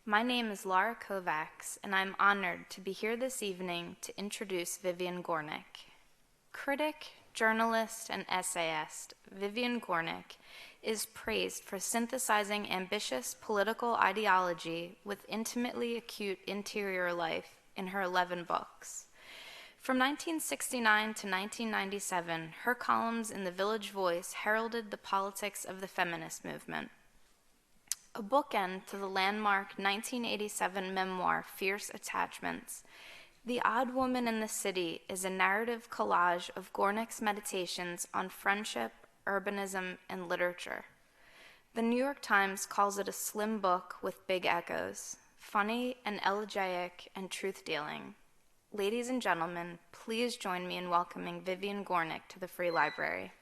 My name is Laura Kovacs, and I'm honored to be here this evening to introduce Vivian Gornick. Critic, journalist, and essayist, Vivian Gornick is praised for synthesizing ambitious political ideology with intimately acute interior life in her 11 books. From 1969 to 1997, her columns in the Village Voice heralded the politics of the feminist movement. A bookend to the landmark 1987 memoir, Fierce Attachments, The Odd Woman in the City is a narrative collage of Gornick's meditations on friendship, urbanism, and literature. The New York Times calls it a slim book with big echoes, funny and elegiac and truth-dealing. Ladies and gentlemen, please join me in welcoming Vivian Gornick to the Free Library.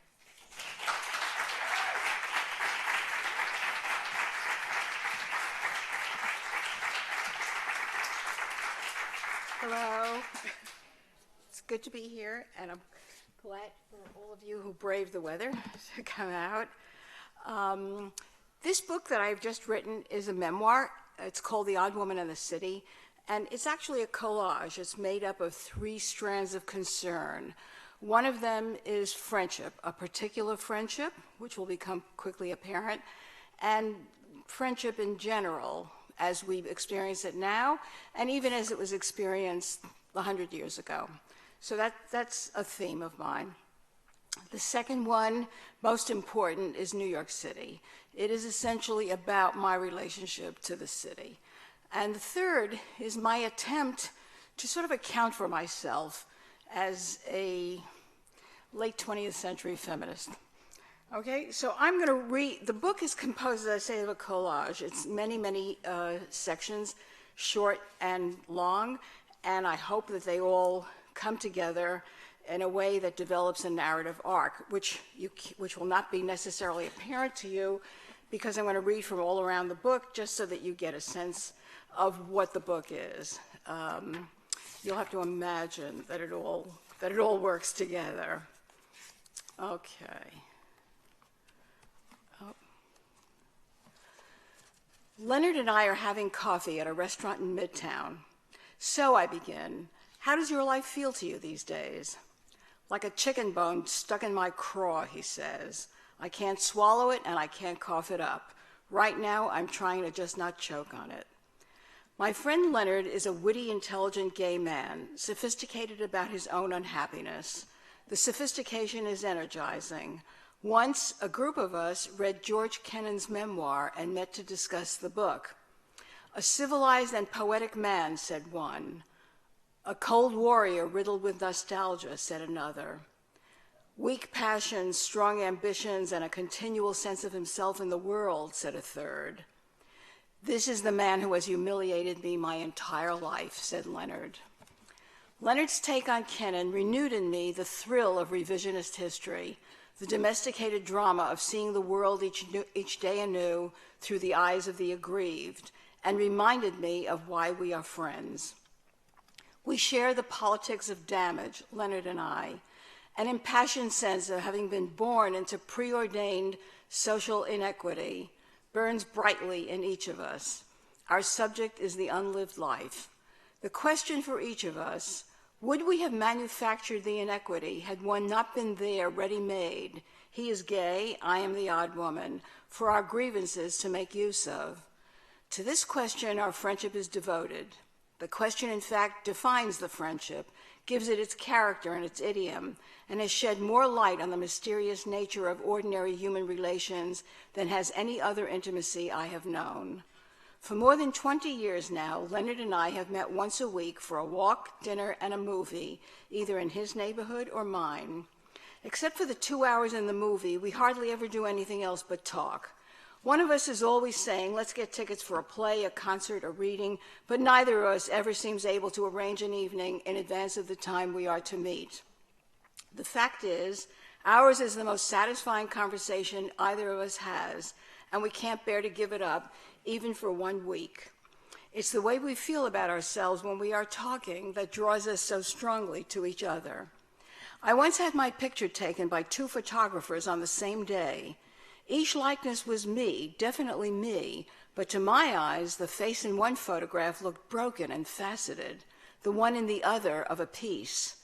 Hello. It's good to be here, and I'm glad for all of you who braved the weather to come out. This book that I've just written is a memoir. It's called The Odd Woman in the City, and it's actually a collage. It's made up of 3 strands of concern. One of them is friendship, a particular friendship, which will become quickly apparent, and friendship in general, as we experience it now, and even as it was experienced 100 years ago. So that's a theme of mine. The second one, most important, is New York City. It is essentially about my relationship to the city. And the third is my attempt to sort of account for myself as a late 20th century feminist. Okay, so I'm going to read. The book is composed, as I say, of a collage. It's many, many sections, short and long, and I hope that they all come together in a way that develops a narrative arc, which will not be necessarily apparent to you, because I'm going to read from all around the book just so that you get a sense of what the book is. You'll have to imagine that it all works together. Okay. Leonard and I are having coffee at a restaurant in Midtown. So I begin, how does your life feel to you these days? Like a chicken bone stuck in my craw, he says. I can't swallow it and I can't cough it up. Right now, I'm trying to just not choke on it. My friend Leonard is a witty, intelligent gay man, sophisticated about his own unhappiness. The sophistication is energizing. Once, a group of us read George Kennan's memoir and met to discuss the book. A civilized and poetic man, said one. A cold warrior riddled with nostalgia, said another. Weak passions, strong ambitions, and a continual sense of himself in the world, said a third. This is the man who has humiliated me my entire life, said Leonard. Leonard's take on Kennan renewed in me the thrill of revisionist history, the domesticated drama of seeing the world each day anew through the eyes of the aggrieved, and reminded me of why we are friends. We share the politics of damage, Leonard and I, an impassioned sense of having been born into preordained social inequity burns brightly in each of us. Our subject is the unlived life. The question for each of us, would we have manufactured the inequity had one not been there ready-made? He is gay, I am the odd woman, for our grievances to make use of. To this question, our friendship is devoted. The question, in fact, defines the friendship, gives it its character and its idiom, and has shed more light on the mysterious nature of ordinary human relations than has any other intimacy I have known. For more than 20 years now, Leonard and I have met once a week for a walk, dinner, and a movie, either in his neighborhood or mine. Except for the 2 hours in the movie, we hardly ever do anything else but talk. One of us is always saying, let's get tickets for a play, a concert, a reading, but neither of us ever seems able to arrange an evening in advance of the time we are to meet. The fact is, ours is the most satisfying conversation either of us has, and we can't bear to give it up, even for 1 week. It's the way we feel about ourselves when we are talking that draws us so strongly to each other. I once had my picture taken by 2 photographers on the same day. Each likeness was me, definitely me, But to my eyes, the face in one photograph looked broken and faceted, the one in the other of a piece.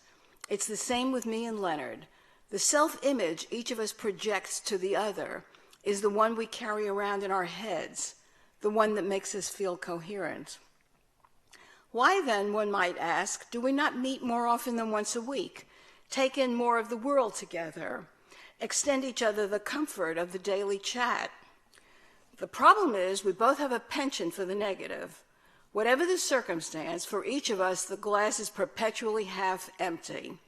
It's the same with me and Leonard. The self-image each of us projects to the other is the one we carry around in our heads, the one that makes us feel coherent. Why then, one might ask, do we not meet more often than once a week, take in more of the world together, extend each other the comfort of the daily chat? The problem is we both have a penchant for the negative. Whatever the circumstance, for each of us, the glass is perpetually half empty.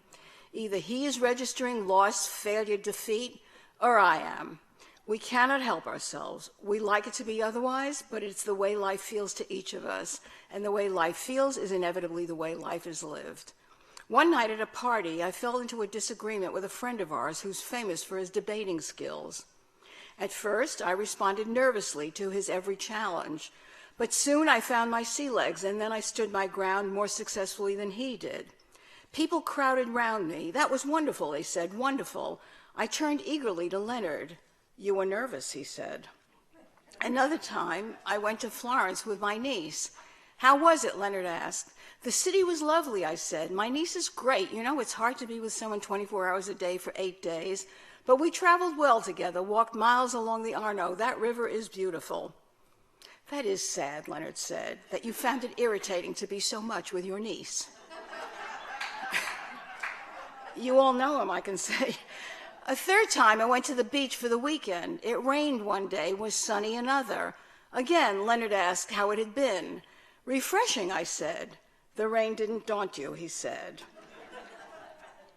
Either he is registering loss, failure, defeat, or I am. We cannot help ourselves. We like it to be otherwise, but it's the way life feels to each of us, and the way life feels is inevitably the way life is lived. One night at a party, I fell into a disagreement with a friend of ours who's famous for his debating skills. At first, I responded nervously to his every challenge, but soon I found my sea legs, and then I stood my ground more successfully than he did. People crowded round me. That was wonderful, they said, wonderful. I turned eagerly to Leonard. You were nervous, he said. Another time, I went to Florence with my niece. How was it, Leonard asked. The city was lovely, I said. My niece is great. You know, it's hard to be with someone 24 hours a day for 8 days. But we traveled well together, walked miles along the Arno. That river is beautiful. That is sad, Leonard said, that you found it irritating to be so much with your niece. You all know him, I can say. A third time, I went to the beach for the weekend. It rained one day, was sunny another. Again, Leonard asked how it had been. Refreshing, I said. The rain didn't daunt you, he said.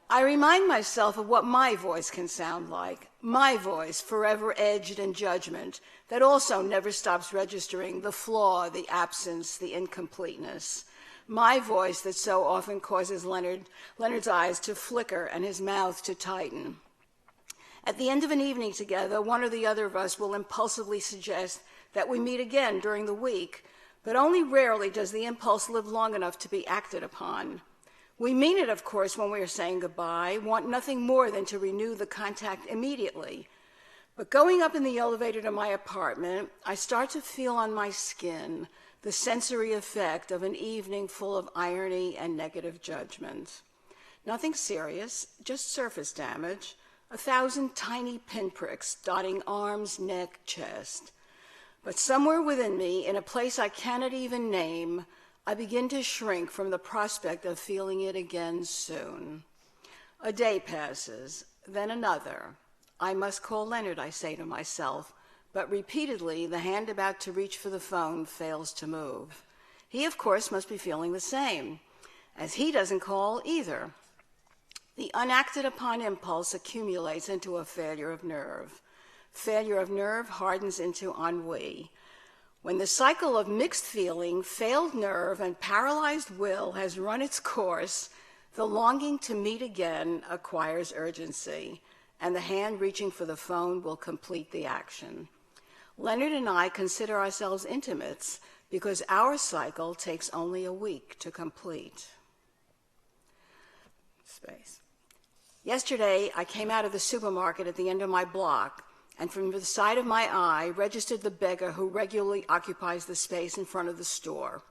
I remind myself of what my voice can sound like. My voice, forever edged in judgment, that also never stops registering the flaw, the absence, the incompleteness. My voice that so often causes Leonard's eyes to flicker and his mouth to tighten. At the end of an evening together, one or the other of us will impulsively suggest that we meet again during the week, but only rarely does the impulse live long enough to be acted upon. We mean it, of course, when we are saying goodbye, want nothing more than to renew the contact immediately. But going up in the elevator to my apartment, I start to feel on my skin the sensory effect of an evening full of irony and negative judgment. Nothing serious, just surface damage, 1,000 tiny pinpricks dotting arms, neck, chest. But somewhere within me, in a place I cannot even name, I begin to shrink from the prospect of feeling it again soon. A day passes, then another. I must call Leonard, I say to myself, but repeatedly the hand about to reach for the phone fails to move. He, of course, must be feeling the same, as he doesn't call either. The unacted upon impulse accumulates into a failure of nerve. Failure of nerve hardens into ennui. When the cycle of mixed feeling, failed nerve, and paralyzed will has run its course, the longing to meet again acquires urgency, and the hand reaching for the phone will complete the action. Leonard and I consider ourselves intimates because our cycle takes only a week to complete. Space. Yesterday, I came out of the supermarket at the end of my block, and from the side of my eye registered the beggar who regularly occupies the space in front of the store.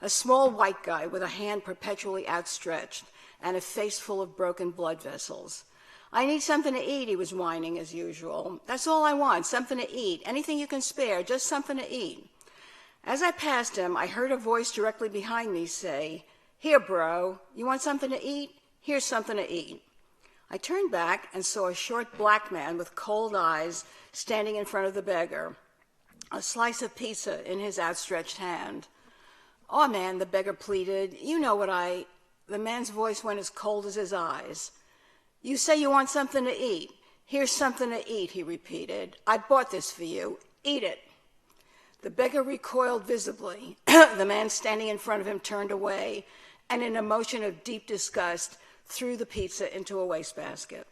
A small white guy with a hand perpetually outstretched and a face full of broken blood vessels. I need something to eat, he was whining as usual. That's all I want, something to eat. Anything you can spare, just something to eat. As I passed him, I heard a voice directly behind me say, "Here, bro, you want something to eat? Here's something to eat." I turned back and saw a short black man with cold eyes standing in front of the beggar, a slice of pizza in his outstretched hand. "Oh, man," the beggar pleaded, "you know what I—" The man's voice went as cold as his eyes. "You say you want something to eat. Here's something to eat," he repeated. "I bought this for you. Eat it." The beggar recoiled visibly. The man standing in front of him turned away, and in a motion of deep disgust, threw the pizza into a wastebasket.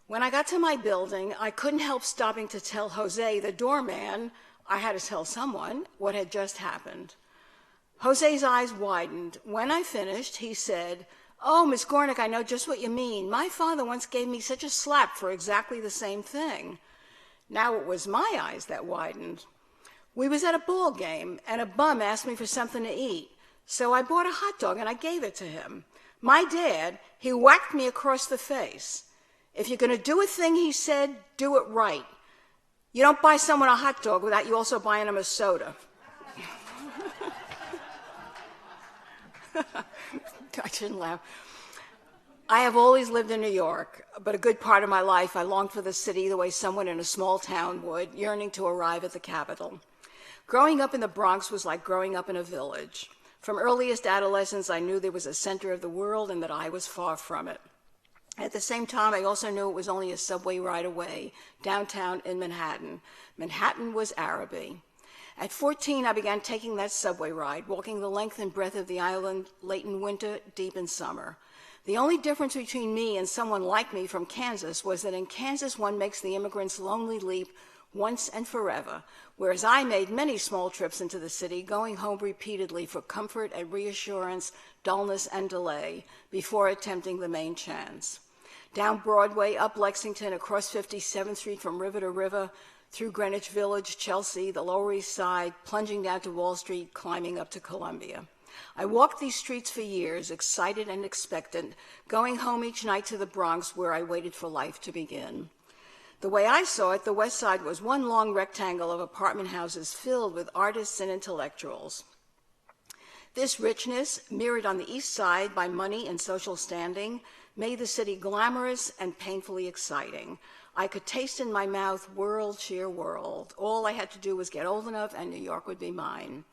When I got to my building, I couldn't help stopping to tell Jose, the doorman, I had to tell someone, what had just happened. Jose's eyes widened. When I finished, he said, "Oh, Miss Gornick, I know just what you mean. My father once gave me such a slap for exactly the same thing." Now it was my eyes that widened. We was at a ball game, and a bum asked me for something to eat. So I bought a hot dog, and I gave it to him. My dad, he whacked me across the face. If you're going to do a thing, he said, do it right. You don't buy someone a hot dog without you also buying them a soda. I shouldn't laugh. I have always lived in New York, but a good part of my life I longed for the city the way someone in a small town would, yearning to arrive at the capital. Growing up in the Bronx was like growing up in a village. From earliest adolescence, I knew there was a center of the world and that I was far from it. At the same time, I also knew it was only a subway ride away, downtown in Manhattan. Manhattan was Araby. At 14, I began taking that subway ride, walking the length and breadth of the island, late in winter, deep in summer. The only difference between me and someone like me from Kansas was that in Kansas, one makes the immigrant's lonely leap once and forever, whereas I made many small trips into the city, going home repeatedly for comfort and reassurance, dullness and delay, before attempting the main chance. Down Broadway, up Lexington, across 57th Street from river to river, through Greenwich Village, Chelsea, the Lower East Side, plunging down to Wall Street, climbing up to Columbia. I walked these streets for years, excited and expectant, going home each night to the Bronx where I waited for life to begin. The way I saw it, the West Side was one long rectangle of apartment houses filled with artists and intellectuals. This richness, mirrored on the East Side by money and social standing, made the city glamorous and painfully exciting. I could taste in my mouth world, sheer world. All I had to do was get old enough and New York would be mine.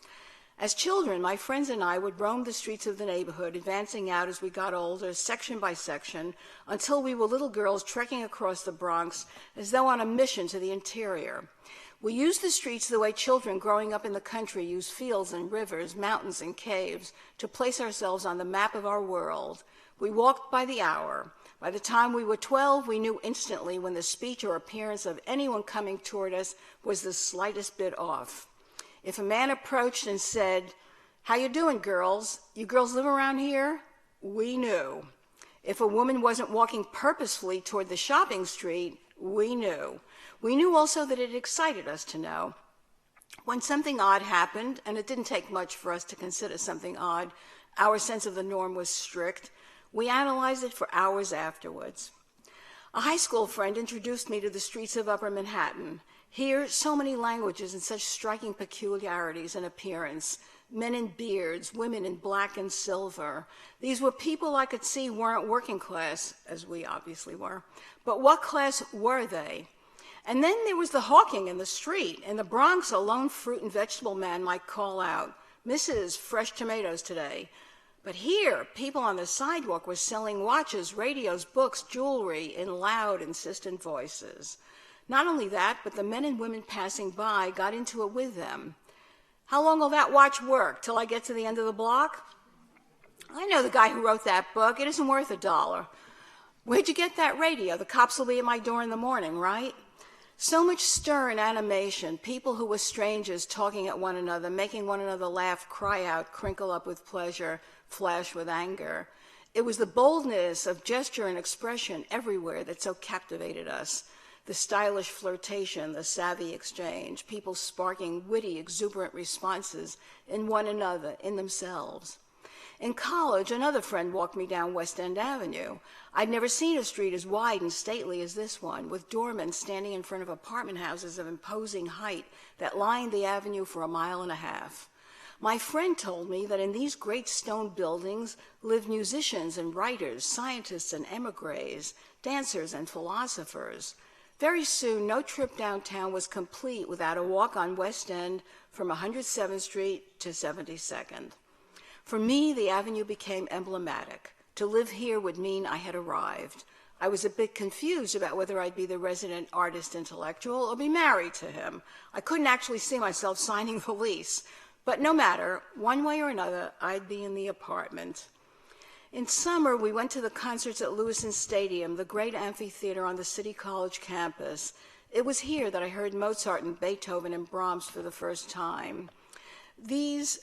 As children, my friends and I would roam the streets of the neighborhood, advancing out as we got older, section by section, until we were little girls trekking across the Bronx as though on a mission to the interior. We used the streets the way children growing up in the country use fields and rivers, mountains and caves to place ourselves on the map of our world. We walked by the hour. By the time we were 12, we knew instantly when the speech or appearance of anyone coming toward us was the slightest bit off. If a man approached and said, "How you doing, girls? You girls live around here?" We knew. If a woman wasn't walking purposefully toward the shopping street, we knew. We knew also that it excited us to know. When something odd happened, and it didn't take much for us to consider something odd, our sense of the norm was strict. We analyzed it for hours afterwards. A high school friend introduced me to the streets of Upper Manhattan. Here, so many languages and such striking peculiarities in appearance. Men in beards, women in black and silver. These were people I could see weren't working class, as we obviously were. But what class were they? And then there was the hawking in the street. In the Bronx, a lone fruit and vegetable man might call out, "Mrs., fresh tomatoes today." But here, people on the sidewalk were selling watches, radios, books, jewelry in loud, insistent voices. Not only that, but the men and women passing by got into it with them. "How long will that watch work? Till I get to the end of the block?" "I know the guy who wrote that book. It isn't worth $1. "Where'd you get that radio? The cops will be at my door in the morning, right?" So much stir and animation, people who were strangers talking at one another, making one another laugh, cry out, crinkle up with pleasure, flash with anger. It was the boldness of gesture and expression everywhere that so captivated us. The stylish flirtation, the savvy exchange, people sparking witty, exuberant responses in one another, in themselves. In college, another friend walked me down West End Avenue. I'd never seen a street as wide and stately as this one, with doormen standing in front of apartment houses of imposing height that lined the avenue for 1.5 miles. My friend told me that in these great stone buildings lived musicians and writers, scientists and emigres, dancers and philosophers. Very soon, no trip downtown was complete without a walk on West End from 107th Street to 72nd. For me, the avenue became emblematic. To live here would mean I had arrived. I was a bit confused about whether I'd be the resident artist intellectual or be married to him. I couldn't actually see myself signing the lease. But no matter, one way or another, I'd be in the apartment. In summer, we went to the concerts at Lewiston Stadium, the great amphitheater on the City College campus. It was here that I heard Mozart and Beethoven and Brahms for the first time. These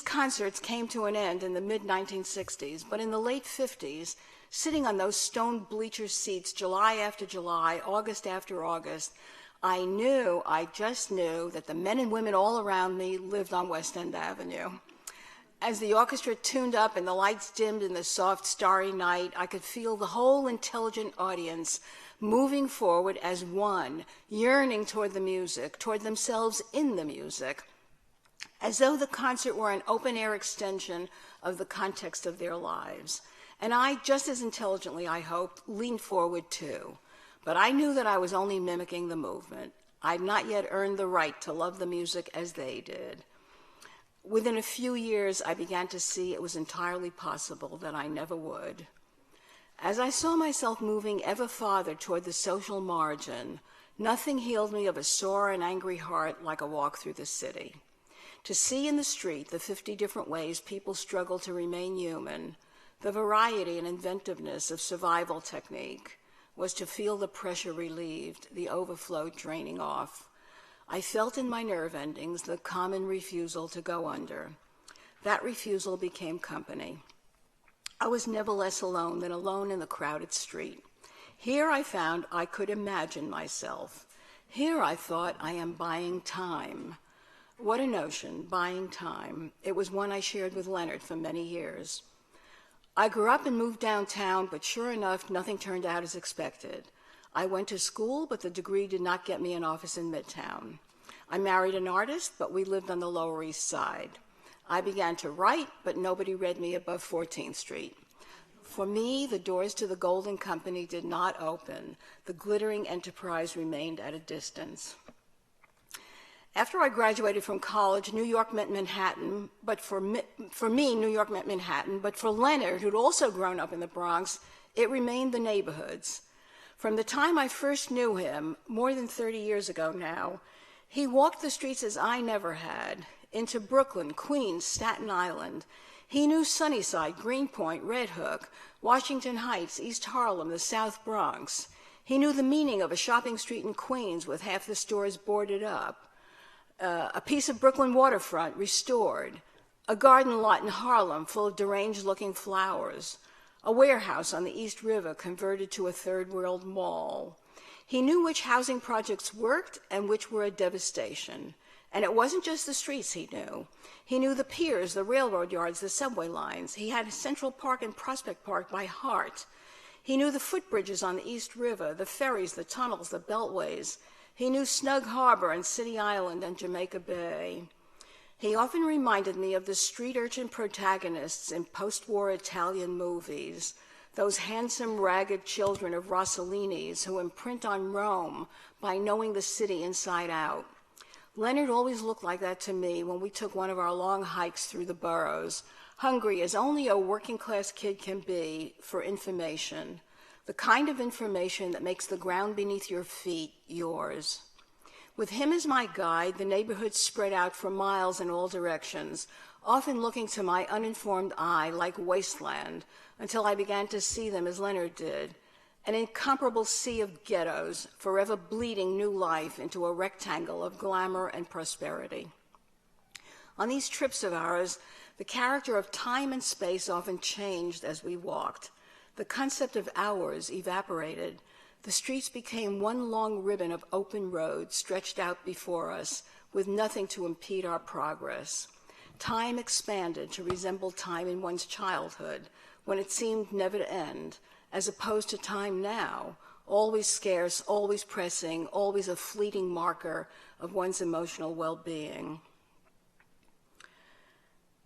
concerts came to an end in the mid-1960s, but in the late 50s, Sitting on those stone bleacher seats July after July, August after August, I just knew that the men and women all around me lived on West End Avenue. As the orchestra tuned up and the lights dimmed in the soft, starry night, I could feel the whole intelligent audience moving forward as one, yearning toward the music, toward themselves in the music, as though the concert were an open-air extension of the context of their lives. And I, just as intelligently, I hoped, leaned forward too. But I knew that I was only mimicking the movement. I'd not yet earned the right to love the music as they did. Within a few years, I began to see it was entirely possible that I never would. As I saw myself moving ever farther toward the social margin, nothing healed me of a sore and angry heart like a walk through the city. To see in the street the 50 different ways people struggle to remain human, the variety and inventiveness of survival technique, was to feel the pressure relieved, the overflow draining off. I felt in my nerve endings the common refusal to go under. That refusal became company. I was never less alone than alone in the crowded street. Here I found I could imagine myself. Here I thought, I am buying time. What a notion, buying time. It was one I shared with Leonard for many years. I grew up and moved downtown, but sure enough, nothing turned out as expected. I went to school, but the degree did not get me an office in Midtown. I married an artist, but we lived on the Lower East Side. I began to write, but nobody read me above 14th Street. For me, the doors to the Golden Company did not open. The glittering enterprise remained at a distance. After I graduated from college, New York meant Manhattan, but for me, New York meant Manhattan, but for Leonard, who'd also grown up in the Bronx, it remained the neighborhoods. From the time I first knew him, more than 30 years ago now, he walked the streets as I never had, into Brooklyn, Queens, Staten Island. He knew Sunnyside, Greenpoint, Red Hook, Washington Heights, East Harlem, the South Bronx. He knew the meaning of a shopping street in Queens with half the stores boarded up, a piece of Brooklyn waterfront restored, a garden lot in Harlem full of deranged-looking flowers, a warehouse on the East River converted to a third-world mall. He knew which housing projects worked and which were a devastation. And it wasn't just the streets he knew. He knew the piers, the railroad yards, the subway lines. He had Central Park and Prospect Park by heart. He knew the footbridges on the East River, the ferries, the tunnels, the beltways. He knew Snug Harbor and City Island and Jamaica Bay. He often reminded me of the street urchin protagonists in post-war Italian movies, those handsome, ragged children of Rossellini's who imprint on Rome by knowing the city inside out. Leonard always looked like that to me when we took one of our long hikes through the boroughs, hungry as only a working-class kid can be for information, the kind of information that makes the ground beneath your feet yours. With him as my guide, the neighborhoods spread out for miles in all directions, often looking to my uninformed eye like wasteland, until I began to see them as Leonard did, an incomparable sea of ghettos, forever bleeding new life into a rectangle of glamour and prosperity. On these trips of ours, the character of time and space often changed as we walked. The concept of hours evaporated. The streets became one long ribbon of open road stretched out before us, with nothing to impede our progress. Time expanded to resemble time in one's childhood, when it seemed never to end, as opposed to time now, always scarce, always pressing, always a fleeting marker of one's emotional well-being.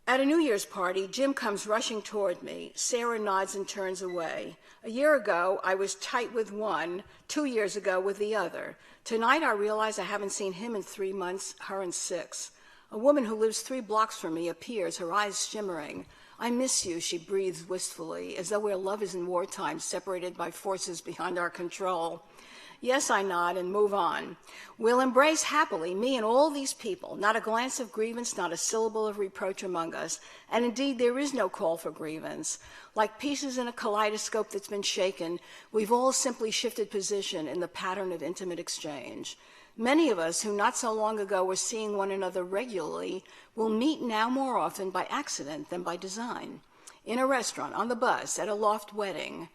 At a New Year's party, Jim comes rushing toward me. Sarah nods and turns away. A year ago, I was tight with one, 2 years ago with the other. Tonight, I realize I haven't seen him in 3 months, her in 6. A woman who lives 3 blocks from me appears, her eyes shimmering. I miss you, she breathes wistfully, as though we're lovers in wartime, separated by forces beyond our control. Yes, I nod and move on. We'll embrace happily, me and all these people, not a glance of grievance, not a syllable of reproach among us. And indeed, there is no call for grievance. Like pieces in a kaleidoscope that's been shaken, we've all simply shifted position in the pattern of intimate exchange. Many of us who not so long ago were seeing one another regularly will meet now more often by accident than by design. in a restaurant, on the bus, at a loft wedding.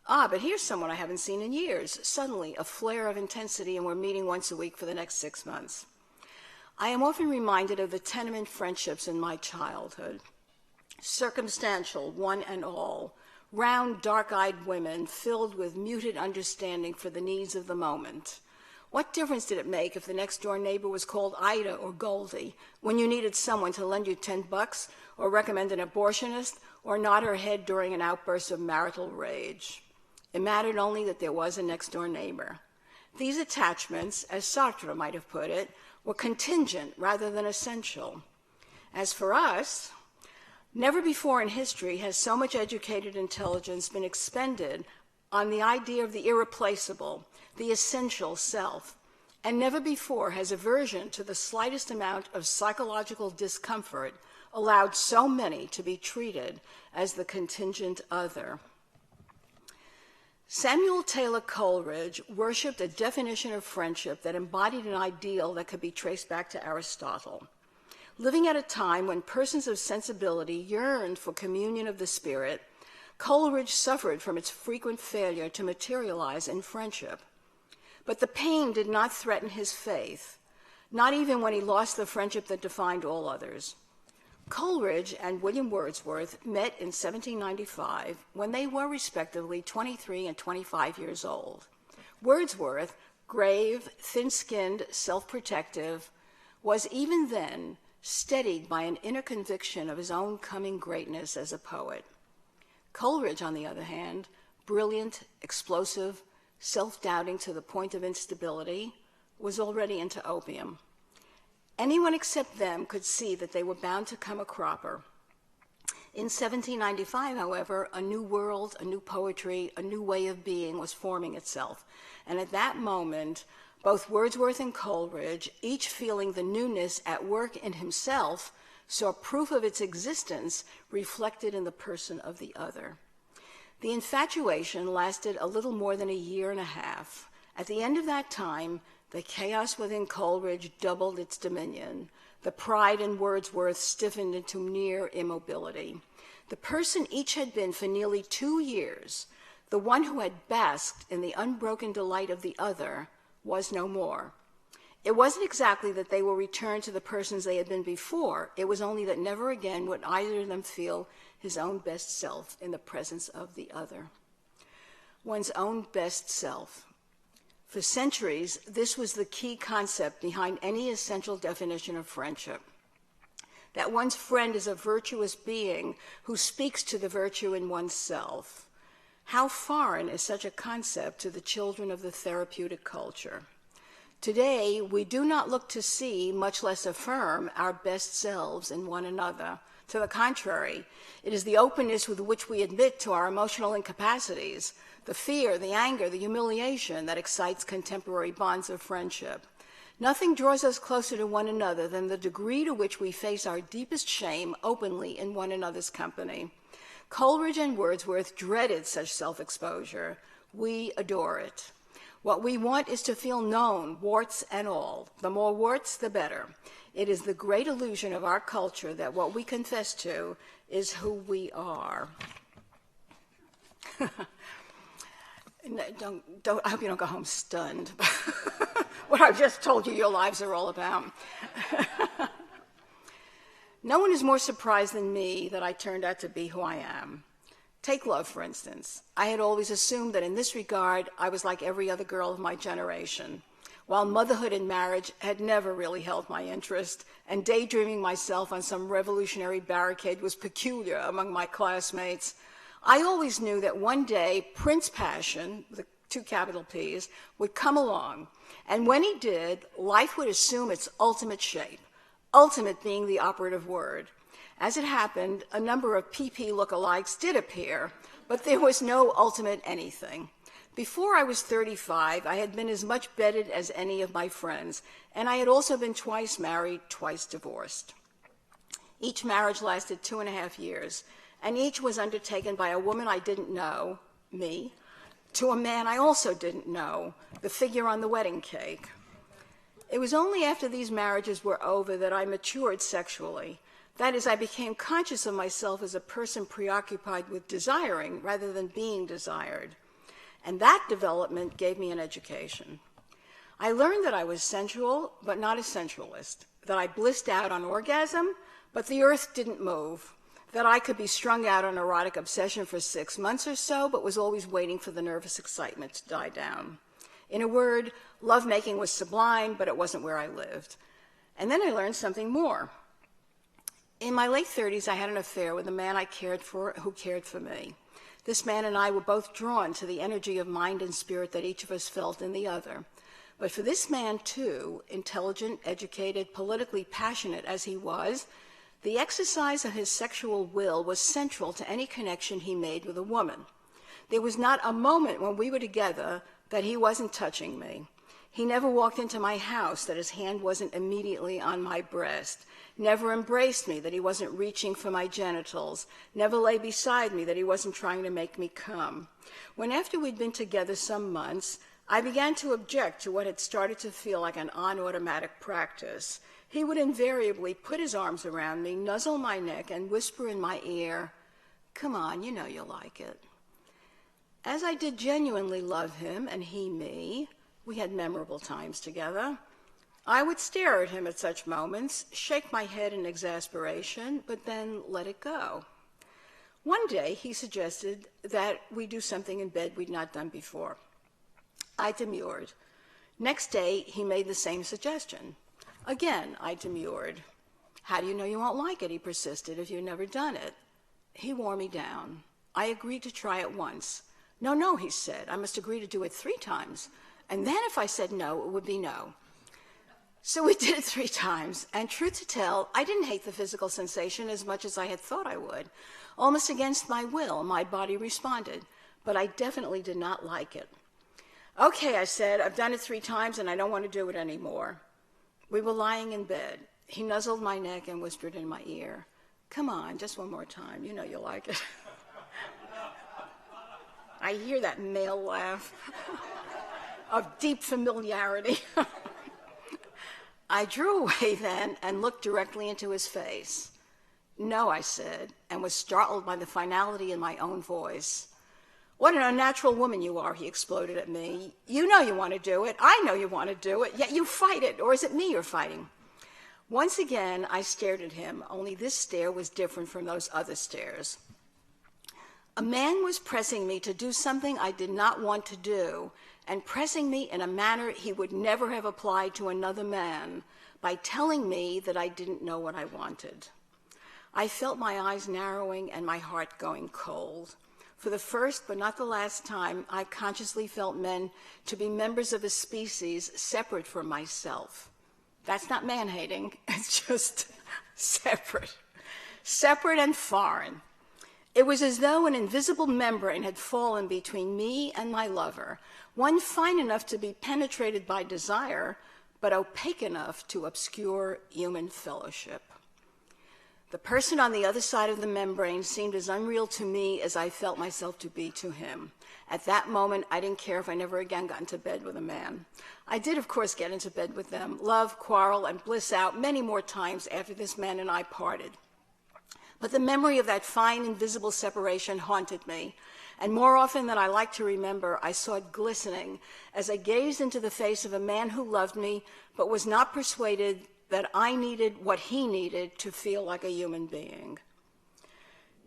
Ah, but here's someone I haven't seen in years. Suddenly, a flare of intensity, and we're meeting once a week for the next 6 months. I am often reminded of the tenement friendships in my childhood. Circumstantial, one and all, round, dark-eyed women filled with muted understanding for the needs of the moment. What difference did it make if the next-door neighbor was called Ida or Goldie when you needed someone to lend you $10 or recommend an abortionist or nod her head during an outburst of marital rage? It mattered only that there was a next-door neighbor. These attachments, as Sartre might have put it, were contingent rather than essential. As for us, never before in history has so much educated intelligence been expended on the idea of the irreplaceable, the essential self, and never before has aversion to the slightest amount of psychological discomfort allowed so many to be treated as the contingent other. Samuel Taylor Coleridge worshipped a definition of friendship that embodied an ideal that could be traced back to Aristotle. Living at a time when persons of sensibility yearned for communion of the spirit, Coleridge suffered from its frequent failure to materialize in friendship. But the pain did not threaten his faith, not even when he lost the friendship that defined all others. Coleridge and William Wordsworth met in 1795 when they were respectively 23 and 25 years old. Wordsworth, grave, thin-skinned, self-protective, was even then steadied by an inner conviction of his own coming greatness as a poet. Coleridge, on the other hand, brilliant, explosive, self-doubting to the point of instability, was already into opium. Anyone except them could see that they were bound to come a cropper. In 1795, however, a new world, a new poetry, a new way of being was forming itself. And at that moment, both Wordsworth and Coleridge, each feeling the newness at work in himself, saw proof of its existence reflected in the person of the other. The infatuation lasted a little more than a year and a half. At the end of that time, the chaos within Coleridge doubled its dominion. The pride in Wordsworth stiffened into near immobility. The person each had been for nearly 2 years, the one who had basked in the unbroken delight of the other, was no more. It wasn't exactly that they will return to the persons they had been before. It was only that never again would either of them feel his own best self in the presence of the other. One's own best self. For centuries, this was the key concept behind any essential definition of friendship. That one's friend is a virtuous being who speaks to the virtue in oneself. How foreign is such a concept to the children of the therapeutic culture? Today, we do not look to see, much less affirm, our best selves in one another. To the contrary, it is the openness with which we admit to our emotional incapacities, the fear, the anger, the humiliation that excites contemporary bonds of friendship. Nothing draws us closer to one another than the degree to which we face our deepest shame openly in one another's company. Coleridge and Wordsworth dreaded such self-exposure. We adore it. What we want is to feel known, warts and all. The more warts, the better. It is the great illusion of our culture that what we confess to is who we are. I hope you don't go home stunned. What I've just told you your lives are all about. No one is more surprised than me that I turned out to be who I am. Take love, for instance. I had always assumed that in this regard, I was like every other girl of my generation. While motherhood and marriage had never really held my interest, and daydreaming myself on some revolutionary barricade was peculiar among my classmates, I always knew that one day Prince Passion, with 2 capital P's, would come along. And when he did, life would assume its ultimate shape, ultimate being the operative word. As it happened, a number of PP lookalikes did appear, but there was no ultimate anything. Before I was 35, I had been as much bedded as any of my friends, and I had also been twice married, twice divorced. Each marriage lasted 2.5 years, and each was undertaken by a woman I didn't know, me, to a man I also didn't know, the figure on the wedding cake. It was only after these marriages were over that I matured sexually. That is, I became conscious of myself as a person preoccupied with desiring rather than being desired. And that development gave me an education. I learned that I was sensual, but not a sensualist, that I blissed out on orgasm, but the earth didn't move, that I could be strung out on erotic obsession for 6 months or so, but was always waiting for the nervous excitement to die down. In a word, lovemaking was sublime, but it wasn't where I lived. And then I learned something more. In my late 30s, I had an affair with a man I cared for who cared for me. This man and I were both drawn to the energy of mind and spirit that each of us felt in the other. But for this man, too, intelligent, educated, politically passionate as he was, the exercise of his sexual will was central to any connection he made with a woman. There was not a moment when we were together that he wasn't touching me. He never walked into my house that his hand wasn't immediately on my breast, never embraced me that he wasn't reaching for my genitals, never lay beside me that he wasn't trying to make me come. When after we'd been together some months, I began to object to what had started to feel like an on-automatic practice, he would invariably put his arms around me, nuzzle my neck, and whisper in my ear, "Come on, you know you'll like it." As I did genuinely love him and he me, we had memorable times together. I would stare at him at such moments, shake my head in exasperation, but then let it go. One day, he suggested that we do something in bed we'd not done before. I demurred. Next day, he made the same suggestion. Again, I demurred. "How do you know you won't like it?" he persisted, "if you've never done it." He wore me down. I agreed to try it once. No, he said, I must agree to do it 3 times. And then if I said no, it would be no. So we did it 3 times, and truth to tell, I didn't hate the physical sensation as much as I had thought I would. Almost against my will, my body responded, but I definitely did not like it. "Okay," I said, "I've done it 3 times and I don't want to do it anymore." We were lying in bed. He nuzzled my neck and whispered in my ear, "Come on, just one more time, you know you'll like it." I hear that male laugh of deep familiarity. I drew away then and looked directly into his face. "No," I said, and was startled by the finality in my own voice. "What an unnatural woman you are," he exploded at me. "You know you want to do it. I know you want to do it, yet you fight it. Or is it me you're fighting?" Once again, I stared at him, only this stare was different from those other stares. A man was pressing me to do something I did not want to do, and pressing me in a manner he would never have applied to another man, by telling me that I didn't know what I wanted. I felt my eyes narrowing and my heart going cold. For the first but not the last time, I consciously felt men to be members of a species separate from myself. That's not man-hating, it's just separate and foreign. It was as though an invisible membrane had fallen between me and my lover, one fine enough to be penetrated by desire, but opaque enough to obscure human fellowship. The person on the other side of the membrane seemed as unreal to me as I felt myself to be to him. At that moment, I didn't care if I never again got into bed with a man. I did, of course, get into bed with them, love, quarrel, and bliss out many more times after this man and I parted. But the memory of that fine, invisible separation haunted me, and more often than I like to remember, I saw it glistening as I gazed into the face of a man who loved me, but was not persuaded that I needed what he needed to feel like a human being.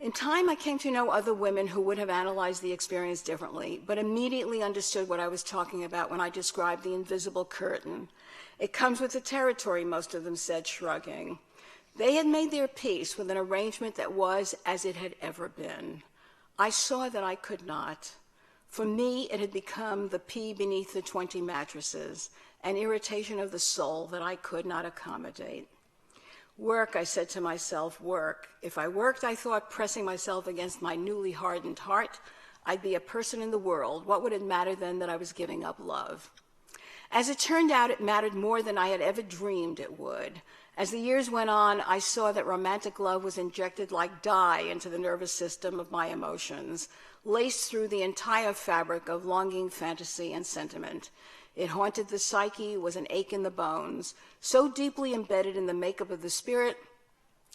In time, I came to know other women who would have analyzed the experience differently, but immediately understood what I was talking about when I described the invisible curtain. "It comes with the territory," most of them said, shrugging. They had made their peace with an arrangement that was as it had ever been. I saw that I could not. For me, it had become the pea beneath the 20 mattresses, an irritation of the soul that I could not accommodate. Work, I said to myself, work. If I worked, I thought, pressing myself against my newly hardened heart, I'd be a person in the world. What would it matter then that I was giving up love? As it turned out, it mattered more than I had ever dreamed it would. As the years went on, I saw that romantic love was injected like dye into the nervous system of my emotions, laced through the entire fabric of longing, fantasy, and sentiment. It haunted the psyche, was an ache in the bones, so deeply embedded in the makeup of the spirit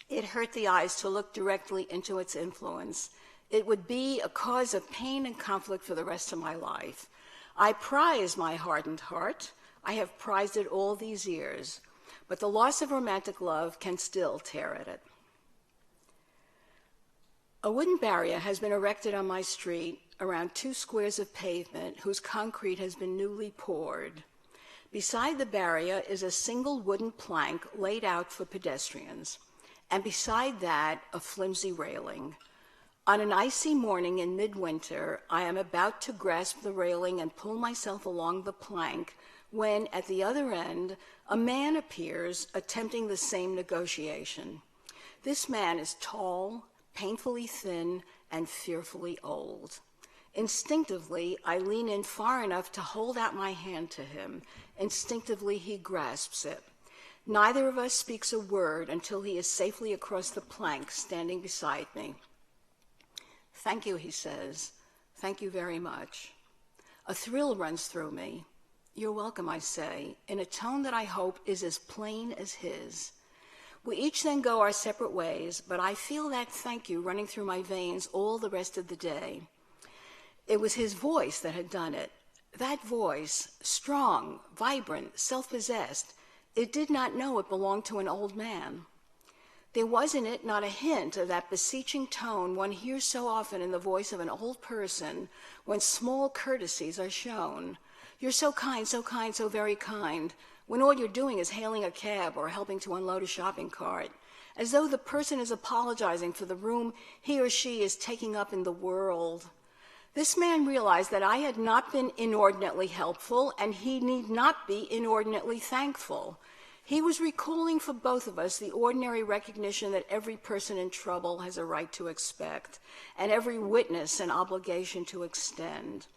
It hurt the eyes to look directly into its influence. It would be a cause of pain and conflict for the rest of my life. I prize my hardened heart. I have prized it all these years, but the loss of romantic love can still tear at it. A wooden barrier has been erected on my street around 2 squares of pavement whose concrete has been newly poured. Beside the barrier is a single wooden plank laid out for pedestrians, and beside that, a flimsy railing. On an icy morning in midwinter, I am about to grasp the railing and pull myself along the plank when, at the other end, a man appears attempting the same negotiation. This man is tall, painfully thin, and fearfully old. Instinctively, I lean in far enough to hold out my hand to him. Instinctively, he grasps it. Neither of us speaks a word until he is safely across the plank, standing beside me. "Thank you," he says. "Thank you very much." A thrill runs through me. "You're welcome," I say, in a tone that I hope is as plain as his. We each then go our separate ways, but I feel that thank you running through my veins all the rest of the day. It was his voice that had done it. That voice, strong, vibrant, self-possessed, it did not know it belonged to an old man. There was in it not a hint of that beseeching tone one hears so often in the voice of an old person when small courtesies are shown. "You're so kind, so kind, so very kind," when all you're doing is hailing a cab or helping to unload a shopping cart, as though the person is apologizing for the room he or she is taking up in the world. This man realized that I had not been inordinately helpful, and he need not be inordinately thankful. He was recalling for both of us the ordinary recognition that every person in trouble has a right to expect, and every witness an obligation to extend.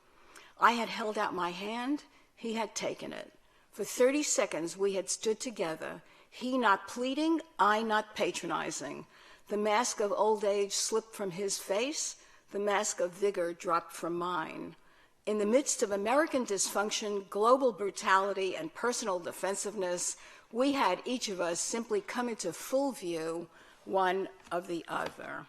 I had held out my hand, he had taken it. For 30 seconds we had stood together, he not pleading, I not patronizing. The mask of old age slipped from his face, the mask of vigor dropped from mine. In the midst of American dysfunction, global brutality, and personal defensiveness, we had each of us simply come into full view, one of the other.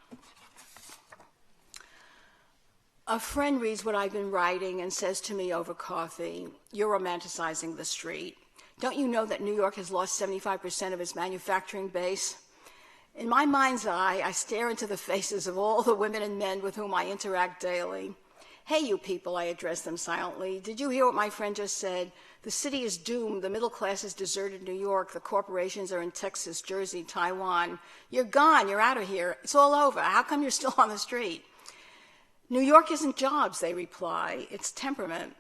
A friend reads what I've been writing and says to me over coffee, "You're romanticizing the street. Don't you know that New York has lost 75% of its manufacturing base?" In my mind's eye, I stare into the faces of all the women and men with whom I interact daily. "Hey, you people," I address them silently. "Did you hear what my friend just said? The city is doomed. The middle class has deserted New York. The corporations are in Texas, Jersey, Taiwan. You're gone. You're out of here. It's all over. How come you're still on the street?" "New York isn't jobs," they reply. "It's temperament."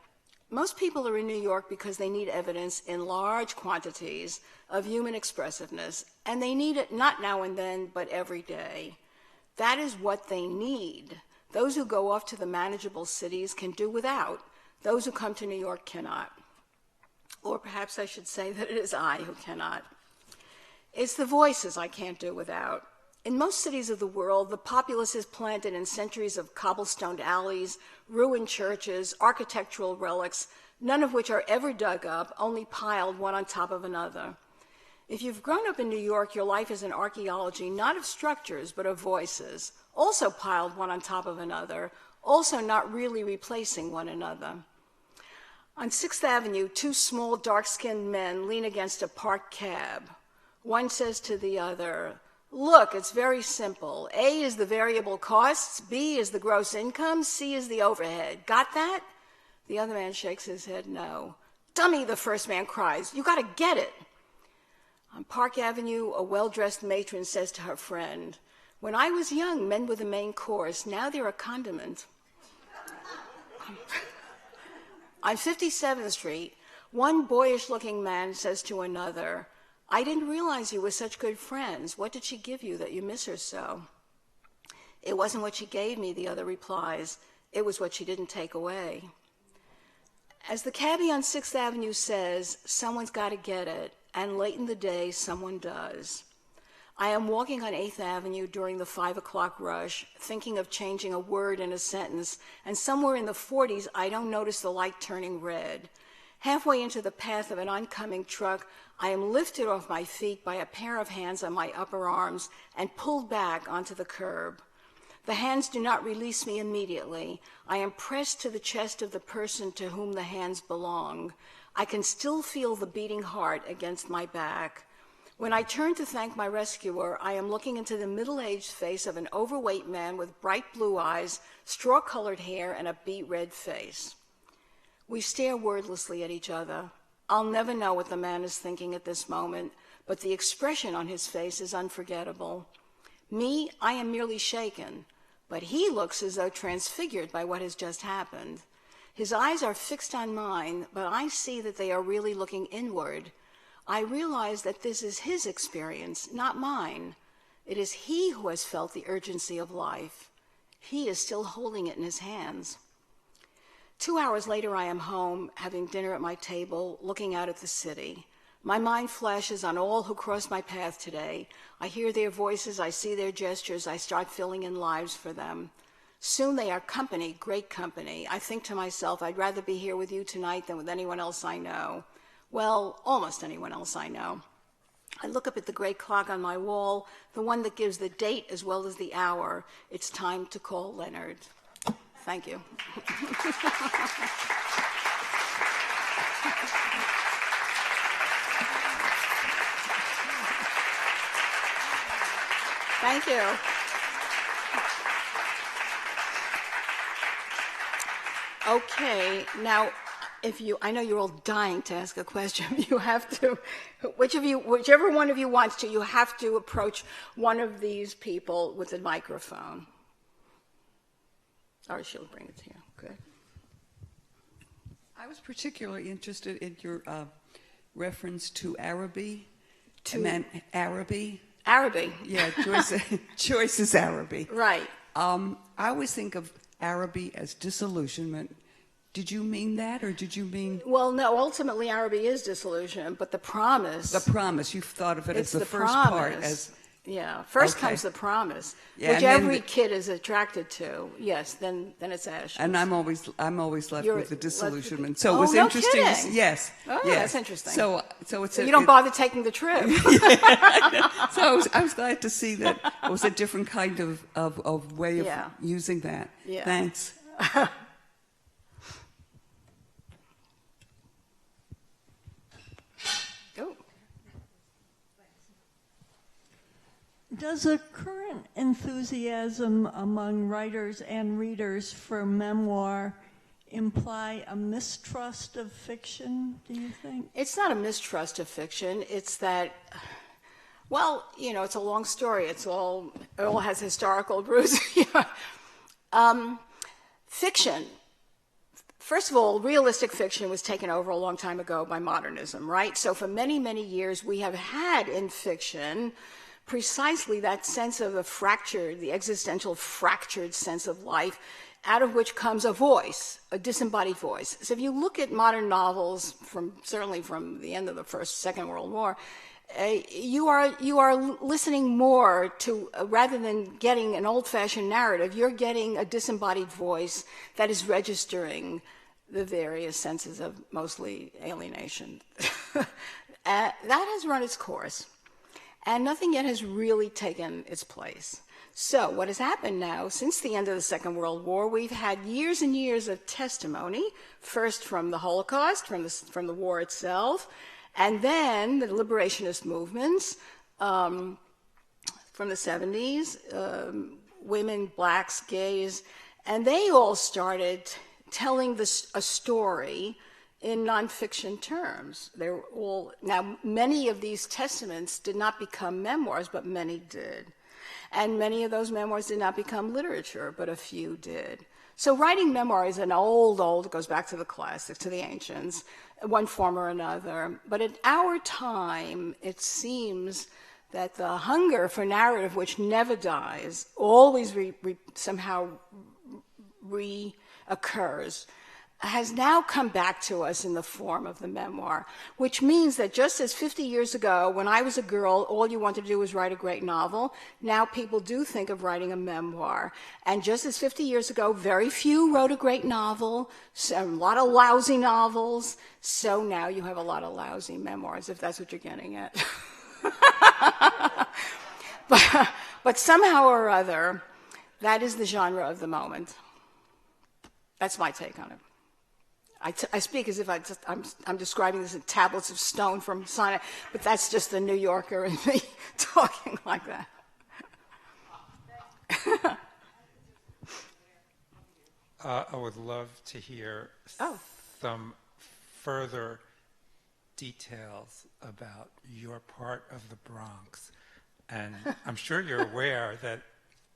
Most people are in New York because they need evidence in large quantities of human expressiveness, and they need it not now and then, but every day. That is what they need. Those who go off to the manageable cities can do without. Those who come to New York cannot. Or perhaps I should say that it is I who cannot. It's the voices I can't do without. In most cities of the world, the populace is planted in centuries of cobblestoned alleys, ruined churches, architectural relics, none of which are ever dug up, only piled one on top of another. If you've grown up in New York, your life is an archaeology not of structures, but of voices, also piled one on top of another, also not really replacing one another. On 6th Avenue, 2 small, dark-skinned men lean against a parked cab. One says to the other, "Look, it's very simple. A is the variable costs, B is the gross income, C is the overhead. Got that?" The other man shakes his head no. "Dummy," the first man cries. "You got to get it." On Park Avenue, a well-dressed matron says to her friend, "When I was young, men were the main course. Now they're a condiment." On 57th Street, one boyish-looking man says to another, "I didn't realize you were such good friends. What did she give you that you miss her so?" "It wasn't what she gave me," the other replies. "It was what she didn't take away." As the cabbie on 6th Avenue says, someone's got to get it, and late in the day, someone does. I am walking on 8th Avenue during the 5 o'clock rush, thinking of changing a word in a sentence, and somewhere in the 40s, I don't notice the light turning red. Halfway into the path of an oncoming truck, I am lifted off my feet by a pair of hands on my upper arms and pulled back onto the curb. The hands do not release me immediately. I am pressed to the chest of the person to whom the hands belong. I can still feel the beating heart against my back. When I turn to thank my rescuer, I am looking into the middle-aged face of an overweight man with bright blue eyes, straw-colored hair, and a beet-red face. We stare wordlessly at each other. I'll never know what the man is thinking at this moment, but the expression on his face is unforgettable. Me, I am merely shaken, but he looks as though transfigured by what has just happened. His eyes are fixed on mine, but I see that they are really looking inward. I realize that this is his experience, not mine. It is he who has felt the urgency of life. He is still holding it in his hands. 2 hours later, I am home, having dinner at my table, looking out at the city. My mind flashes on all who crossed my path today. I hear their voices, I see their gestures, I start filling in lives for them. Soon they are company, great company. I think to myself, I'd rather be here with you tonight than with anyone else I know. Well, almost anyone else I know. I look up at the great clock on my wall, the one that gives the date as well as the hour. It's time to call Leonard. Thank you. Thank you. Okay, now, I know you're all dying to ask a question. You have to, whichever one of you wants to, you have to approach one of these people with a microphone. Or she'll bring it to you. Good. I was particularly interested in your reference to Araby. Araby. Araby. Yeah, Joyce is Araby. Right. I always think of Araby as disillusionment. Did you mean that, or did you mean... Well, no, ultimately Araby is disillusionment, but the promise... The promise, you've thought of it as the first promise. part, as... Yeah, first Okay. comes the promise, Yeah, which and then every kid is attracted to. Yes, then it's ashes. And I'm always left You're with the left disillusionment. with So the- it was no interesting. kidding. Yes. Oh, yes. that's interesting. So it's So you don't bother taking the trip. So I was glad to see that it was a different kind of way of Yeah. using that. Yeah. Thanks. Oh. Does a current enthusiasm among writers and readers for memoir imply a mistrust of fiction, do you think? It's not a mistrust of fiction. It's that, well, it's a long story. It all has historical roots. Fiction. First of all, realistic fiction was taken over a long time ago by modernism, right? So for many, many years, we have had in fiction precisely that sense of the existential fractured sense of life, out of which comes a voice, a disembodied voice. So if you look at modern novels, certainly from the end of the Second World War, you are listening more to, rather than getting an old-fashioned narrative, you're getting a disembodied voice that is registering the various senses of mostly alienation. That has run its course, and nothing yet has really taken its place. So what has happened now, since the end of the Second World War, we've had years and years of testimony, first from the Holocaust, from the war itself, and then the liberationist movements from the 70s, women, blacks, gays, and they all started telling a story in nonfiction terms. They were all, now many of these testaments did not become memoirs, but many did. And many of those memoirs did not become literature, but a few did. So writing memoir is an it goes back to the classics, to the ancients, one form or another. But at our time, it seems that the hunger for narrative, which never dies, always somehow reoccurs. has now come back to us in the form of the memoir, which means that just as 50 years ago, when I was a girl, all you wanted to do was write a great novel, now people do think of writing a memoir. And just as 50 years ago, very few wrote a great novel, a lot of lousy novels, so now you have a lot of lousy memoirs, if that's what you're getting at. But somehow or other, that is the genre of the moment. That's my take on it. I speak as if I'm describing this in tablets of stone from Sinai, but that's just the New Yorker in me talking like that. I would love to hear some further details about your part of the Bronx. And I'm sure you're aware that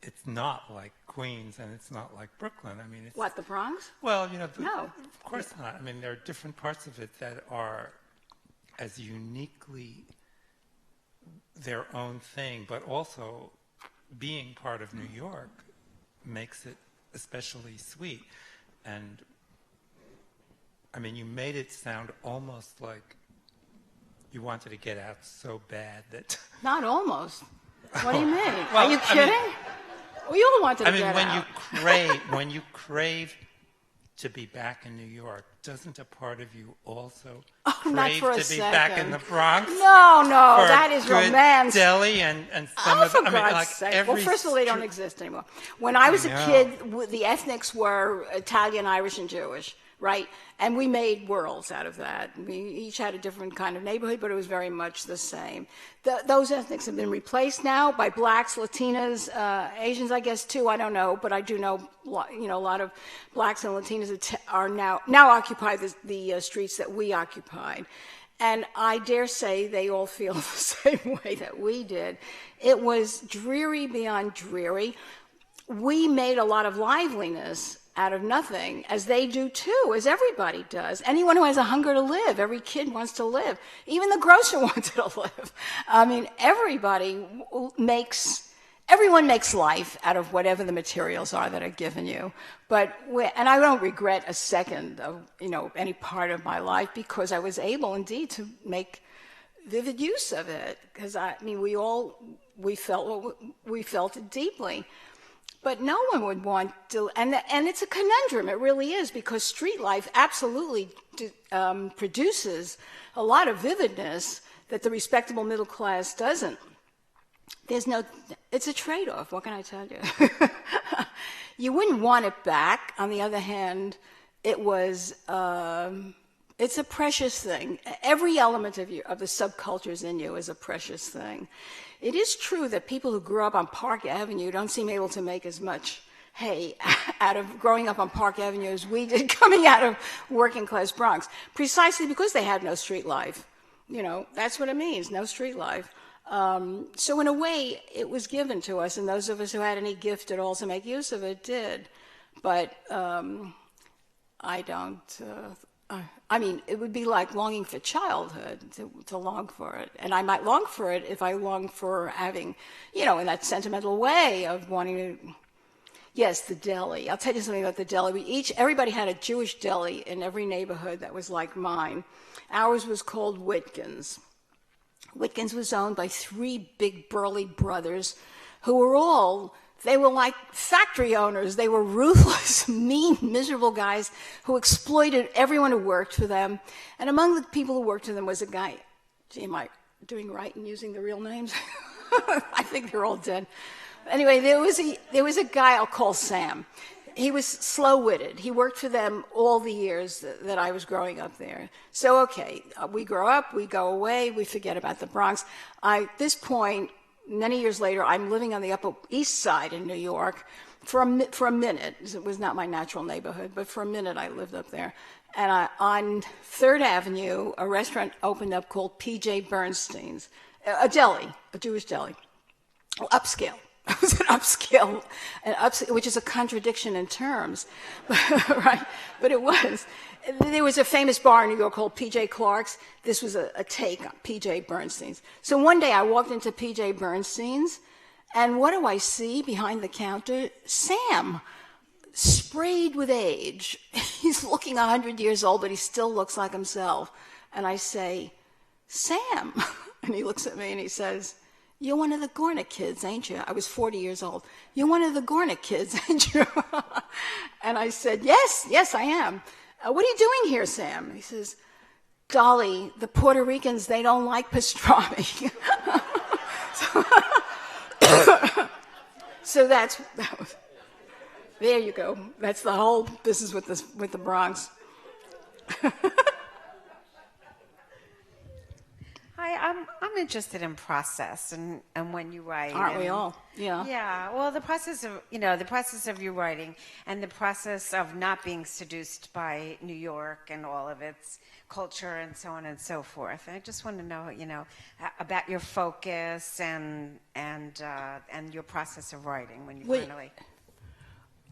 it's not like Queens and it's not like Brooklyn. I mean, it's... What, the Bronx? Well, you know... No. Of course not. I mean, there are different parts of it that are as uniquely their own thing, but also being part of New York makes it especially sweet. And, I mean, you made it sound almost like you wanted to get out so bad that... Not almost. What do you mean? Well, are you kidding? Well, you all wanted to get out. When you crave to be back in New York, doesn't a part of you also crave to be back in the Bronx? No, that is romance. Deli and some of for God's sake. Well, first of all, they don't exist anymore. When I was a kid, the ethnics were Italian, Irish, and Jewish, right? And we made worlds out of that. We each had a different kind of neighborhood, but it was very much the same. Those ethnics have been replaced now by blacks, Latinas, Asians, I guess, too. I don't know, but I do know, a lot of blacks and Latinas are now occupy the streets that we occupied. And I dare say they all feel the same way that we did. It was dreary beyond dreary. We made a lot of liveliness out of nothing, as they do too, as everybody does. Anyone who has a hunger to live, every kid wants to live. Even the grocer wanted to live. I mean, everyone makes life out of whatever the materials are that are given you. And I don't regret a second of, any part of my life, because I was able indeed to make vivid use of it. Because we felt it deeply. But no one would want to, and it's a conundrum, it really is, because street life absolutely produces a lot of vividness that the respectable middle class doesn't. It's a trade-off, what can I tell you? You wouldn't want it back. On the other hand, it's a precious thing. Every element of the subcultures in you is a precious thing. It is true that people who grew up on Park Avenue don't seem able to make as much hay out of growing up on Park Avenue as we did coming out of working class Bronx, precisely because they had no street life. That's what it means, no street life. So in a way, it was given to us, and those of us who had any gift at all to make use of it did. But I don't... it would be like longing for childhood, to long for it. And I might long for it if I long for having, in that sentimental way of wanting to... Yes, the deli. I'll tell you something about the deli. Everybody had a Jewish deli in every neighborhood that was like mine. Ours was called Whitkin's. Whitkin's was owned by 3 big burly brothers who were they were like factory owners. They were ruthless, mean, miserable guys who exploited everyone who worked for them. And among the people who worked for them was a guy. Am I doing right in using the real names? I think they're all dead. Anyway, there was a guy I'll call Sam. He was slow-witted. He worked for them all the years that I was growing up there. So, okay, we grow up, we go away, we forget about the Bronx. At this point, many years later, I'm living on the Upper East Side in New York for a minute. It was not my natural neighborhood, but for a minute I lived up there. And on 3rd Avenue, a restaurant opened up called P.J. Bernstein's, a deli, a Jewish deli, upscale. It was an upscale, which is a contradiction in terms, right? But it was. There was a famous bar in New York called P.J. Clark's. This was a take on P.J. Bernstein's. So one day I walked into P.J. Bernstein's, and what do I see behind the counter? Sam, sprayed with age. he's looking 100 years old, but he still looks like himself. And I say, Sam. And he looks at me and he says, you're one of the Gornick kids, ain't you? I was 40 years old. You're one of the Gornick kids, ain't you? And I said, yes, I am. What are you doing here, Sam? And he says, Dolly, the Puerto Ricans, they don't like pastrami. So that was, there you go. That's the whole business with the Bronx. Hi, I'm interested in process and when you write. Aren't we all? Yeah. Yeah. Well, the process of your writing and the process of not being seduced by New York and all of its culture and so on and so forth. And I just want to know, about your focus and your process of writing when you finally.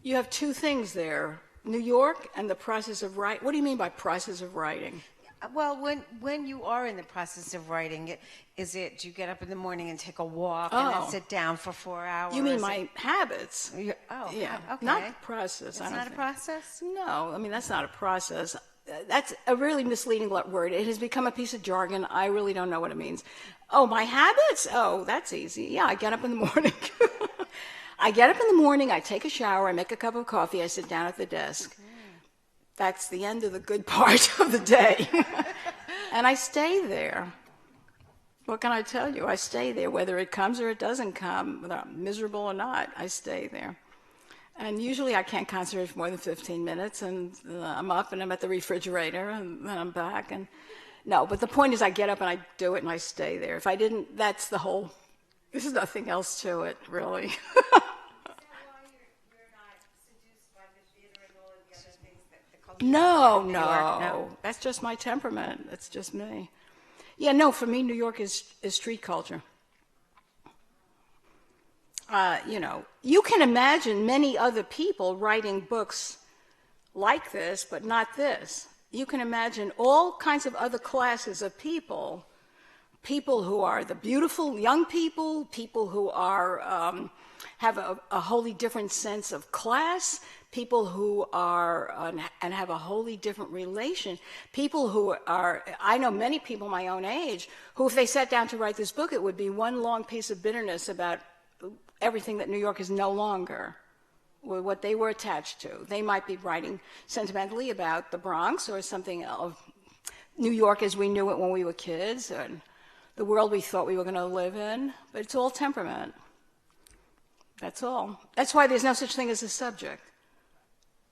You have two things there: New York and the process of writing. What do you mean by process of writing? Well, when you are in the process of writing, do you get up in the morning and take a walk and then sit down for 4 hours? You mean my habits? Yeah. Okay. Not the process. It's not a process? No, I mean, that's not a process. That's a really misleading word. It has become a piece of jargon. I really don't know what it means. Oh, my habits? Oh, that's easy. Yeah, I get up in the morning. I get up in the morning, I take a shower, I make a cup of coffee, I sit down at the desk. That's the end of the good part of the day. And I stay there. What can I tell you? I stay there, whether it comes or it doesn't come, whether I'm miserable or not, I stay there. And usually I can't concentrate for more than 15 minutes, and I'm up and I'm at the refrigerator, and then I'm back. And no, but the point is I get up and I do it and I stay there. If I didn't, that's the whole, there's nothing else to it, really. No. That's just my temperament. That's just me. Yeah, no, for me, New York is street culture. You can imagine many other people writing books like this, but not this. You can imagine all kinds of other classes of people who are the beautiful young people who are have a wholly different sense of class, people who are and have a wholly different relation, people who are, I know many people my own age who, if they sat down to write this book, it would be one long piece of bitterness about everything that New York is no longer, what they were attached to. They might be writing sentimentally about the Bronx or something else, New York as we knew it when we were kids, and the world we thought we were going to live in, but it's all temperament. That's all. That's why there's no such thing as a subject.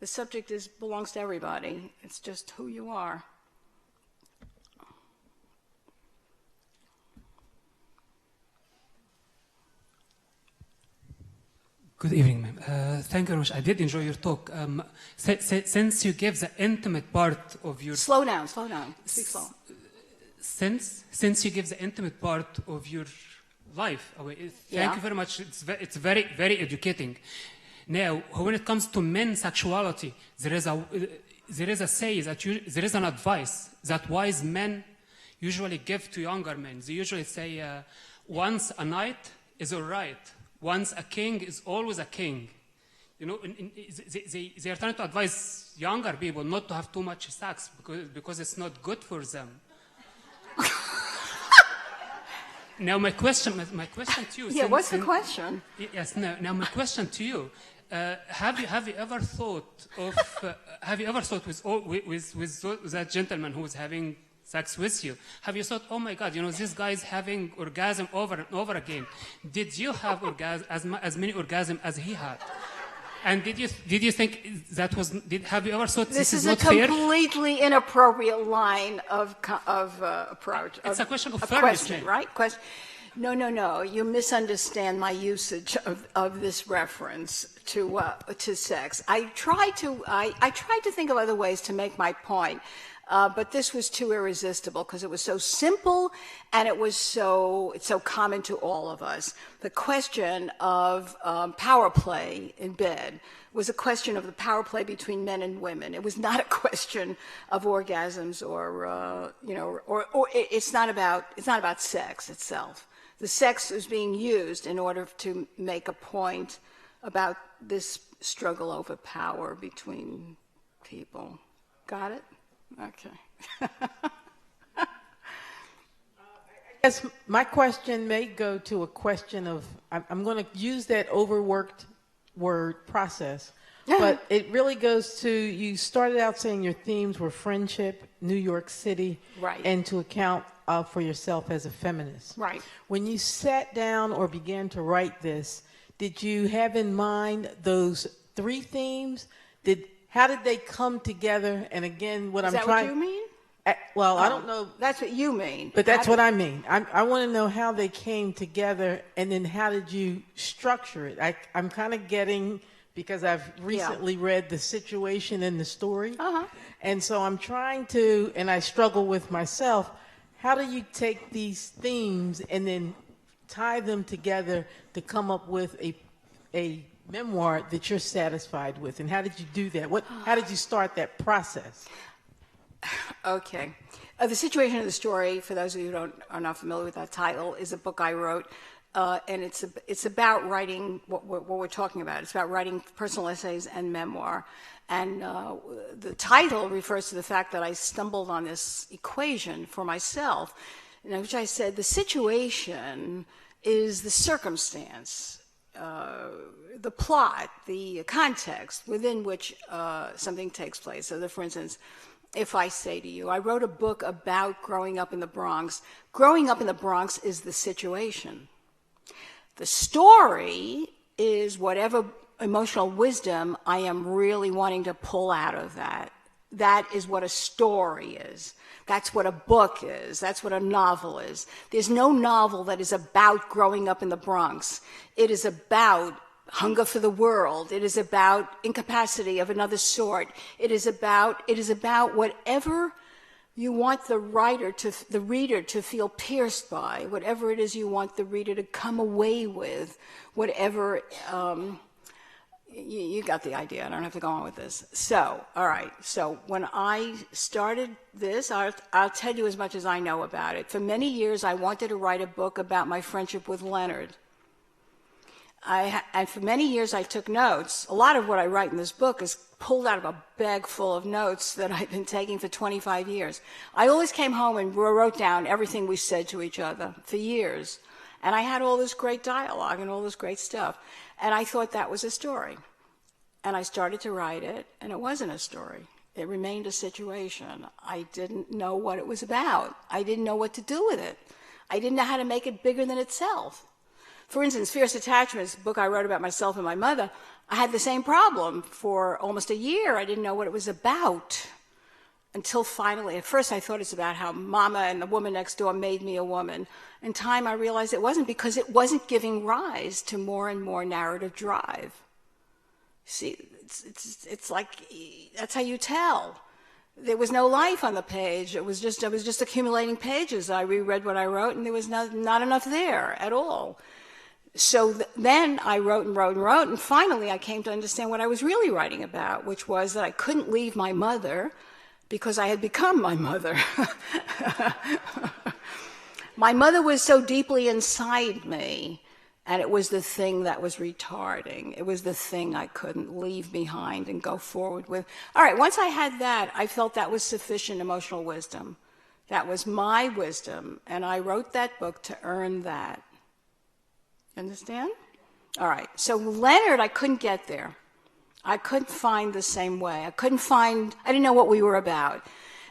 The subject belongs to everybody. It's just who you are. Good evening, ma'am. Thank you very much. I did enjoy your talk. Since you gave the intimate part of your... Slow down. Speak slow. Since you give the intimate part of your life away, thank you very much. It's very, very educating. Now, when it comes to men's sexuality, there is a say that there is an advice that wise men usually give to younger men. They usually say, once a knight is all right. Once a king is always a king. You know, they are trying to advise younger people not to have too much sex because it's not good for them. Now, my question to you. Yeah, what's the question? Yes. Now, my question to you: Have you ever thought with that gentleman who was having sex with you? Have you thought, oh my God, this guy is having orgasm over and over again? Did you have as many orgasms as he had? And did you think that was? Have you ever thought this is not fair? This is a completely inappropriate line of approach. It's a question of fairness, question, right? No. You misunderstand my usage of this reference to sex. I tried to think of other ways to make my point. But this was too irresistible because it was so simple and it's so common to all of us. The question of power play in bed was a question of the power play between men and women. It was not a question of orgasms or it's not about sex itself. The sex is being used in order to make a point about this struggle over power between people. Got it? Okay. Yes, my question may go to a question of, I'm going to use that overworked word process, but it really goes to, you started out saying your themes were friendship, New York City, Right. and to account for yourself as a feminist. Right. When you sat down or began to write this, did you have in mind those three themes? How did they come together? And again, what Is I'm that trying... what you mean? Well, I don't know. That's what you mean. But that's what I mean. I want to know how they came together, and then how did you structure it? I'm kind of getting, because I've recently read The Situation and the Story, and so I'm trying to, and I struggle with myself, how do you take these themes and then tie them together to come up with a memoir that you're satisfied with? And how did you do that? How did you start that process? Okay. The Situation of the Story, for those of you who are not familiar with that title, is a book I wrote, and it's about writing what we're talking about. It's about writing personal essays and memoir. And the title refers to the fact that I stumbled on this equation for myself, in which I said the situation is the circumstance, the plot, the context within which something takes place. So that, for instance, if I say to you, I wrote a book about growing up in the Bronx. Growing up in the Bronx is the situation. The story is whatever emotional wisdom I am really wanting to pull out of that. That is what a story is. That's what a book is. That's what a novel is. There's no novel that is about growing up in the Bronx. It is about hunger for the world. It is about incapacity of another sort. It is about whatever you want the reader to feel pierced by, whatever it is you want the reader to come away with, whatever, you got the idea. I don't have to go on with this. So, all right. So when I started this, I'll tell you as much as I know about it. For many years, I wanted to write a book about my friendship with Leonard. And for many years I took notes. A lot of what I write in this book is pulled out of a bag full of notes that I've been taking for 25 years. I always came home and wrote down everything we said to each other for years. And I had all this great dialogue and all this great stuff. And I thought that was a story. And I started to write it, and it wasn't a story. It remained a situation. I didn't know what it was about. I didn't know what to do with it. I didn't know how to make it bigger than itself. For instance, Fierce Attachments, a book I wrote about myself and my mother, I had the same problem for almost a year. I didn't know what it was about until finally, at first I thought it's about how Mama and the woman next door made me a woman. In time, I realized it wasn't, because it wasn't giving rise to more and more narrative drive. See, it's like, that's how you tell. There was no life on the page. I was just accumulating pages. I reread what I wrote, and there was not enough there at all. So then I wrote and wrote and wrote, and finally I came to understand what I was really writing about, which was that I couldn't leave my mother because I had become my mother. My mother was so deeply inside me, and it was the thing that was retarding. It was the thing I couldn't leave behind and go forward with. All right, once I had that, I felt that was sufficient emotional wisdom. That was my wisdom, and I wrote that book to earn that. Understand? All right. So Leonard, I couldn't get there. I couldn't find the same way. I didn't know what we were about.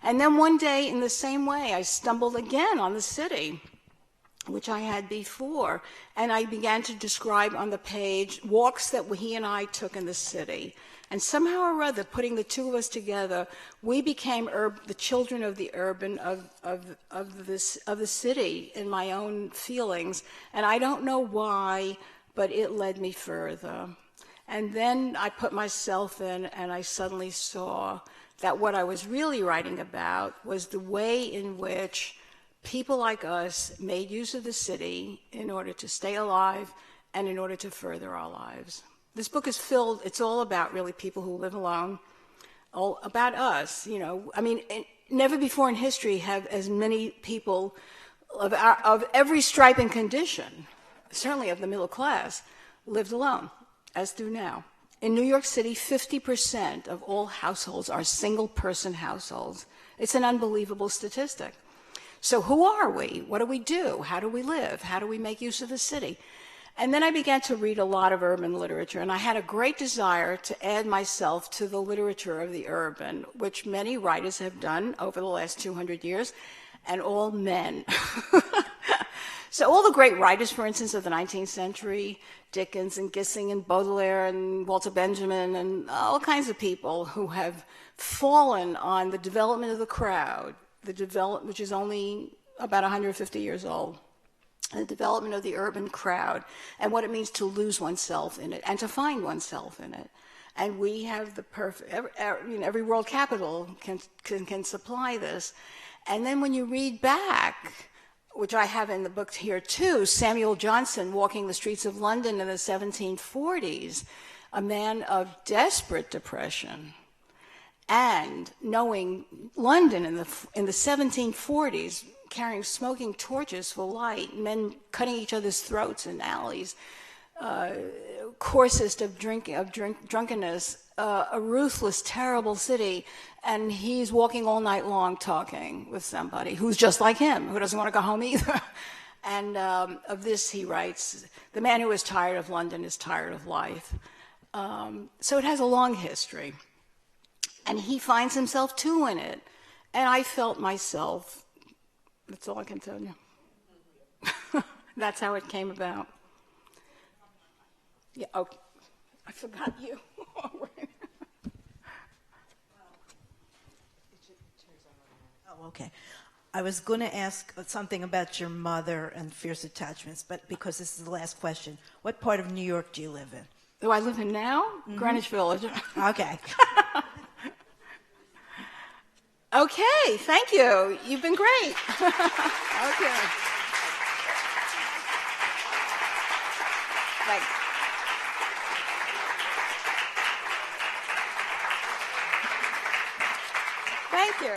And then one day, in the same way, I stumbled again on the city, which I had before, and I began to describe on the page walks that he and I took in the city. And somehow or other, putting the two of us together, we became the children of the urban, of the city in my own feelings. And I don't know why, but it led me further. And then I put myself in, and I suddenly saw that what I was really writing about was the way in which people like us made use of the city in order to stay alive and in order to further our lives. This book is filled, it's all about really people who live alone, all about us, you know. I mean, never before in history have as many people of every stripe and condition, certainly of the middle class, lived alone as do now. In New York City, 50% of all households are single-person households. It's an unbelievable statistic. So who are we? What do we do? How do we live? How do we make use of the city? And then I began to read a lot of urban literature, and I had a great desire to add myself to the literature of the urban, which many writers have done over the last 200 years, and all men. So all the great writers, for instance, of the 19th century, Dickens and Gissing and Baudelaire and Walter Benjamin and all kinds of people who have fallen on the development of the crowd, which is only about 150 years old, the development of the urban crowd and what it means to lose oneself in it and to find oneself in it. And we have the perfect, every world capital can supply this. And then when you read back, which I have in the book here too, Samuel Johnson walking the streets of London in the 1740s, a man of desperate depression, and knowing London in the 1740s, carrying smoking torches for light, men cutting each other's throats in alleys, coarsest of drunkenness, a ruthless, terrible city, and he's walking all night long talking with somebody who's just like him, who doesn't want to go home either. And of this he writes, the man who is tired of London is tired of life. So it has a long history. And he finds himself too in it. And I felt myself, that's all I can tell you. That's how it came about. Yeah, okay. I forgot you. Oh, okay. I was going to ask something about your mother and fierce attachments, but because this is the last question, what part of New York do you live in? Do I live in now? Mm-hmm. Greenwich Village. Okay. Okay, thank you. You've been great. Okay. Thanks. Thank you.